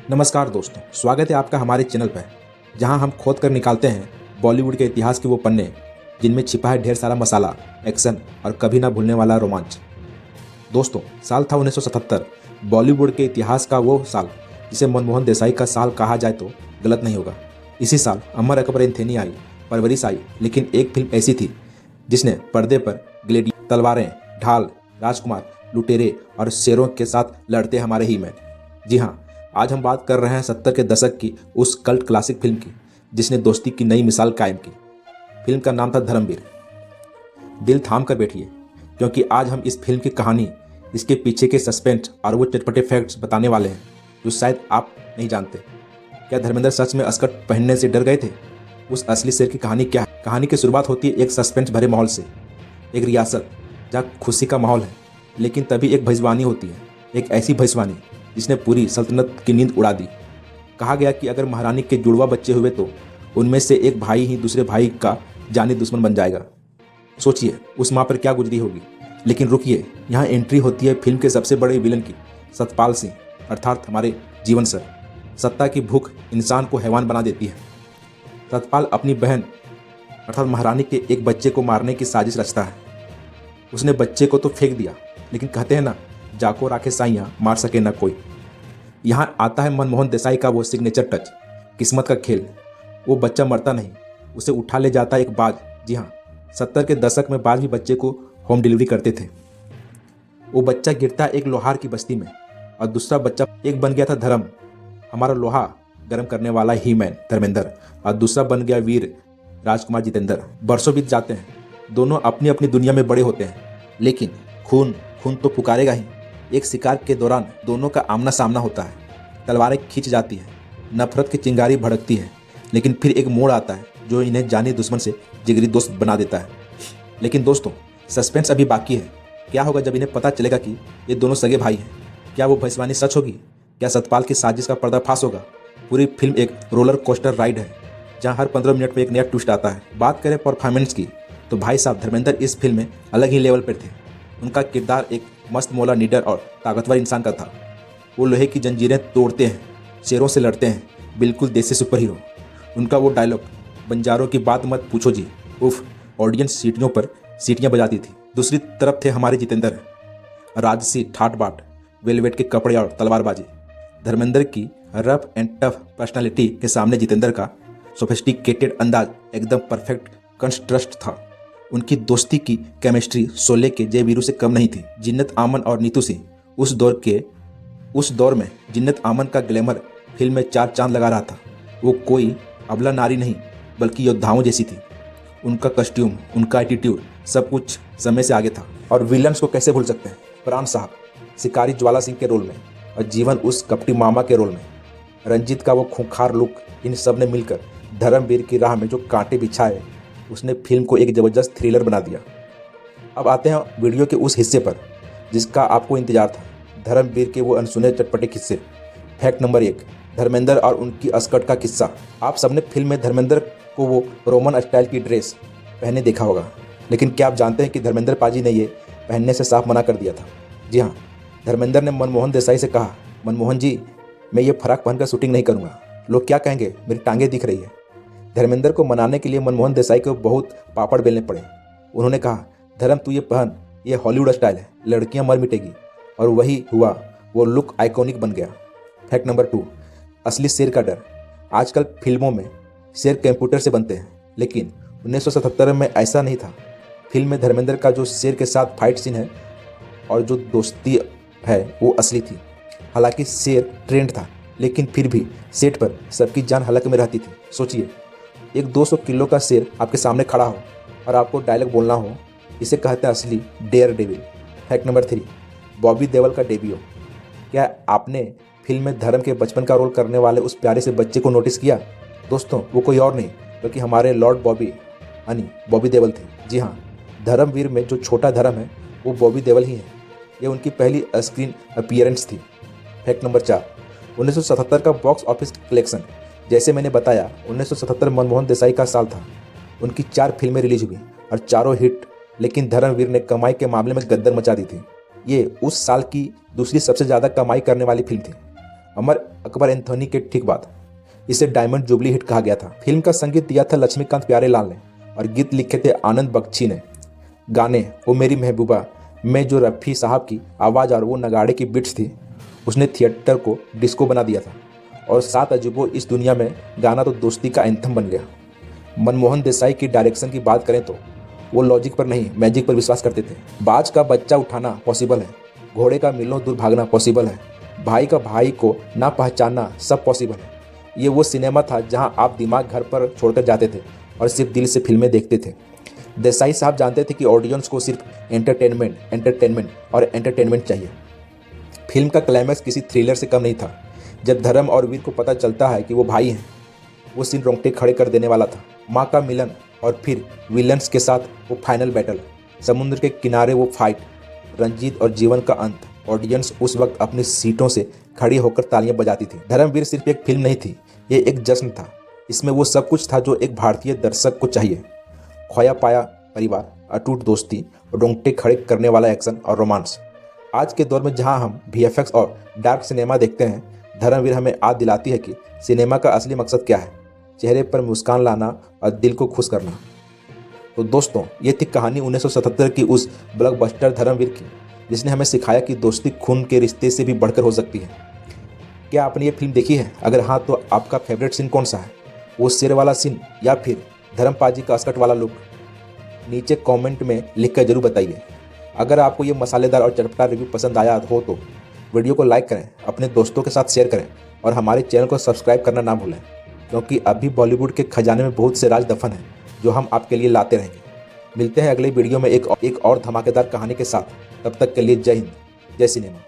नमस्कार दोस्तों, स्वागत है आपका हमारे चैनल पर, जहां हम खोद कर निकालते हैं बॉलीवुड के इतिहास के वो पन्ने जिनमें छिपा है ढेर सारा मसाला, एक्शन और कभी ना भूलने वाला रोमांच। दोस्तों, साल था 1977। बॉलीवुड के इतिहास का वो साल जिसे मनमोहन देसाई का साल कहा जाए तो गलत नहीं होगा। इसी साल अमर अकबर एंथोनी आई, परवरिश आई, लेकिन एक फिल्म ऐसी थी जिसने पर्दे पर ग्लेडिएटर, तलवारें, ढाल, राजकुमार, लुटेरे और शेरों के साथ लड़ते हमारे ही मैन। जी हाँ, आज हम बात कर रहे हैं 70 के दशक की उस कल्ट क्लासिक फिल्म की जिसने दोस्ती की नई मिसाल कायम की। फिल्म का नाम था धर्मवीर। दिल थाम कर बैठिए, क्योंकि आज हम इस फिल्म की कहानी, इसके पीछे के सस्पेंस और वो चटपटे फैक्ट्स बताने वाले हैं जो शायद आप नहीं जानते। क्या धर्मेंद्र सच में अस्कट पहनने से डर गए थे? उस असली शेर की कहानी क्या है? कहानी की शुरुआत होती है एक सस्पेंस भरे माहौल से। एक रियासत जहाँ खुशी का माहौल है, लेकिन तभी एक भविष्यवाणी होती है, एक ऐसी भविष्यवाणी जिसने पूरी सल्तनत की नींद उड़ा दी। कहा गया कि अगर महारानी के जुड़वा बच्चे हुए तो उनमें से एक भाई ही दूसरे भाई का जानी दुश्मन बन जाएगा। सोचिए उस माँ पर क्या गुजरी होगी। लेकिन रुकिए, यहाँ एंट्री होती है फिल्म के सबसे बड़े विलन की, सतपाल सिंह, अर्थात हमारे जीवन सर। सत्ता की भूख इंसान को हैवान बना देती है। सतपाल अपनी बहन अर्थात महारानी के एक बच्चे को मारने की साजिश रचता है। उसने बच्चे को तो फेंक दिया, लेकिन कहते हैं ना, जाको राखे साइयाँ मार सके ना कोई। यहाँ आता है मनमोहन देसाई का वो सिग्नेचर टच, किस्मत का खेल। वो बच्चा मरता नहीं, उसे उठा ले जाता एक बाज। जी हाँ, 70 के दशक में बाज भी बच्चे को होम डिलीवरी करते थे। वो बच्चा गिरता एक लोहार की बस्ती में, और दूसरा बच्चा एक बन गया था धर्म, हमारा लोहा गर्म करने वाला ही मैन धर्मेंद्र, और दूसरा बन गया वीर राजकुमार जितेंद्र। बरसों बीत जाते हैं, दोनों अपनी अपनी दुनिया में बड़े होते हैं, लेकिन खून खून तो पुकारेगा ही। एक शिकार के दौरान दोनों का आमना सामना होता है, तलवारें खींच जाती है, नफरत की चिंगारी भड़कती है, लेकिन फिर एक मोड़ आता है जो इन्हें जानी दुश्मन से जिगरी दोस्त बना देता है। लेकिन दोस्तों, सस्पेंस अभी बाकी है। क्या होगा जब इन्हें पता चलेगा कि ये दोनों सगे भाई हैं? क्या वो भविष्यवाणी सच होगी? क्या सतपाल की साजिश का पर्दाफाश होगा? पूरी फिल्म एक रोलर कोस्टर राइड है, जहाँ हर 15 मिनट में एक नया ट्विस्ट आता है। बात करें परफॉर्मेंस की, तो भाई साहब धर्मेंद्र इस फिल्म में अलग ही लेवल पर थे। उनका किरदार एक मस्त मौला, निडर और ताकतवर इंसान का था। वो लोहे की जंजीरें तोड़ते हैं, शेरों से लड़ते हैं, बिल्कुल देसी सुपर हीरो। उनका वो डायलॉग, बंजारों की बात मत पूछो जी, उफ, ऑडियंस सीटियों पर सीटियां बजाती थी। दूसरी तरफ थे हमारे जितेंद्र, राजसी ठाट बाट, वेलवेट के कपड़े और तलवारबाजी। धर्मेंद्र की रफ एंड टफ पर्सनालिटी के सामने जितेंद्र का सोफिस्टिकेटेड अंदाज एकदम परफेक्ट कंट्रास्ट था। उनकी दोस्ती की केमिस्ट्री शोले के जय वीरू से कम नहीं थी। जिन्नत आमन और नीतू सिंह, उस दौर में जिन्नत आमन का ग्लैमर फिल्म में चार चांद लगा रहा था। वो कोई अबला नारी नहीं, बल्कि योद्धाओं जैसी थी। उनका कस्ट्यूम, उनका एटीट्यूड, सब कुछ समय से आगे था। और विलन्स को कैसे भूल सकते हैं? प्राण साहब शिकारी ज्वाला सिंह के रोल में, और जीवन उस कपटी मामा के रोल में। रंजीत का वो खूंखार लुक, इन सब ने मिलकर धर्मवीर की राह में जो कांटे बिछाए, उसने फिल्म को एक ज़बरदस्त थ्रिलर बना दिया। अब आते हैं वीडियो के उस हिस्से पर जिसका आपको इंतजार था, धर्मवीर के वो अनसुने चटपटे किस्से। फैक्ट नंबर 1, धर्मेंद्र और उनकी अस्कट का किस्सा। आप सबने फिल्म में धर्मेंद्र को वो रोमन स्टाइल की ड्रेस पहने देखा होगा, लेकिन क्या आप जानते हैं कि धर्मेंद्र पाजी ने ये पहनने से साफ मना कर दिया था? जी हाँ, धर्मेंद्र ने मनमोहन देसाई से कहा, मनमोहन जी, मैं ये फराक पहनकर शूटिंग नहीं करूँगा, लोग क्या कहेंगे, मेरी टांगें दिख रही है। धर्मेंद्र को मनाने के लिए मनमोहन देसाई को बहुत पापड़ बेलने पड़े। उन्होंने कहा, धर्म तू ये पहन, ये हॉलीवुड स्टाइल है, लड़कियां मर मिटेगी। और वही हुआ, वो लुक आइकॉनिक बन गया। फैक्ट नंबर 2, असली शेर का डर। आजकल फिल्मों में शेर कंप्यूटर से बनते हैं, लेकिन 1977 में ऐसा नहीं था। फिल्म में धर्मेंद्र का जो शेर के साथ फाइट सीन है और जो दोस्ती है वो असली थी। हालांकि शेर ट्रेंड था, लेकिन फिर भी सेट पर सबकी जान हलक में रहती थी। सोचिए, एक 200 किलो का शेर आपके सामने खड़ा हो और आपको डायलॉग बोलना हो, इसे कहते हैं असली daredevil. Fact number 3, Bobby Deol का डेब्यू। क्या आपने फिल्म में धर्म के बचपन का रोल करने वाले उस प्यारे से बच्चे को नोटिस किया? दोस्तों, वो कोई और नहीं बल्कि हमारे लॉर्ड बॉबी यानी बॉबी देओल थे। जी हाँ, धर्मवीर में जो छोटा धर्म है वो बॉबी देओल ही है। ये उनकी पहली स्क्रीन अपीयरेंस थी। फैक्ट नंबर 4, 1977 का बॉक्स ऑफिस कलेक्शन। जैसे मैंने बताया, 1977 मनमोहन देसाई का साल था। उनकी 4 फिल्में रिलीज हुई और चारों हिट, लेकिन धर्मवीर ने कमाई के मामले में गद्दर मचा दी थी। ये उस साल की दूसरी सबसे ज़्यादा कमाई करने वाली फिल्म थी। अमर अकबर एंथोनी के ठीक बाद इसे डायमंड जुबली हिट कहा गया था। फिल्म का संगीत दिया था लक्ष्मीकांत प्यारेलाल ने और गीत लिखे थे आनंद बख्शी ने। गाने ओ मेरी महबूबा में जो रफ़ी साहब की आवाज़ और वो नगाड़े की बिट्स थी, उसने थिएटर को डिस्को बना दिया था। और 7 अजूबों इस दुनिया में गाना तो दोस्ती का एंथम बन गया। मनमोहन देसाई की डायरेक्शन की बात करें तो वो लॉजिक पर नहीं मैजिक पर विश्वास करते थे। बाज का बच्चा उठाना पॉसिबल है, घोड़े का मिलों दूर भागना पॉसिबल है, भाई का भाई को ना पहचानना सब पॉसिबल है। ये वो सिनेमा था जहां आप दिमाग घर पर छोड़कर जाते थे और सिर्फ दिल से फिल्में देखते थे। देसाई साहब जानते थे कि ऑडियंस को सिर्फ एंटरटेनमेंट और एंटरटेनमेंट चाहिए। फिल्म का क्लाइमैक्स किसी थ्रिलर से कम नहीं था। जब धर्म और वीर को पता चलता है कि वो भाई हैं, वो सीन रोंगटे खड़े कर देने वाला था। माँ का मिलन और फिर विलन्स के साथ वो फाइनल बैटल, समुद्र के किनारे वो फाइट, रंजीत और जीवन का अंत। ऑडियंस उस वक्त अपनी सीटों से खड़ी होकर तालियां बजाती थी। धर्मवीर सिर्फ एक फिल्म नहीं थी, ये एक जश्न था। इसमें वो सब कुछ था जो एक भारतीय दर्शक को चाहिए। खोया पाया परिवार, अटूट दोस्ती, रोंगटे खड़े करने वाला एक्शन और रोमांस। आज के दौर में जहां हम VFX और डार्क सिनेमा देखते हैं, धर्मवीर हमें याद दिलाती है कि सिनेमा का असली मकसद क्या है, चेहरे पर मुस्कान लाना और दिल को खुश करना। तो दोस्तों, ये थी कहानी 1977 की उस ब्लॉकबस्टर धर्मवीर की, जिसने हमें सिखाया कि दोस्ती खून के रिश्ते से भी बढ़कर हो सकती है। क्या आपने ये फिल्म देखी है? अगर हाँ, तो आपका फेवरेट सीन कौन सा है? वो शेर वाला सीन या फिर धर्मपाल जी का अस्कट वाला लुक? नीचे कमेंट में लिख कर जरूर बताइए। अगर आपको ये मसालेदार और चटपटा रिव्यू पसंद आया हो तो वीडियो को लाइक करें, अपने दोस्तों के साथ शेयर करें और हमारे चैनल को सब्सक्राइब करना ना भूलें, क्योंकि अभी बॉलीवुड के खजाने में बहुत से राज दफन हैं जो हम आपके लिए लाते रहेंगे। मिलते हैं अगले वीडियो में एक और धमाकेदार कहानी के साथ। तब तक के लिए जय हिंद, जय सिनेमा।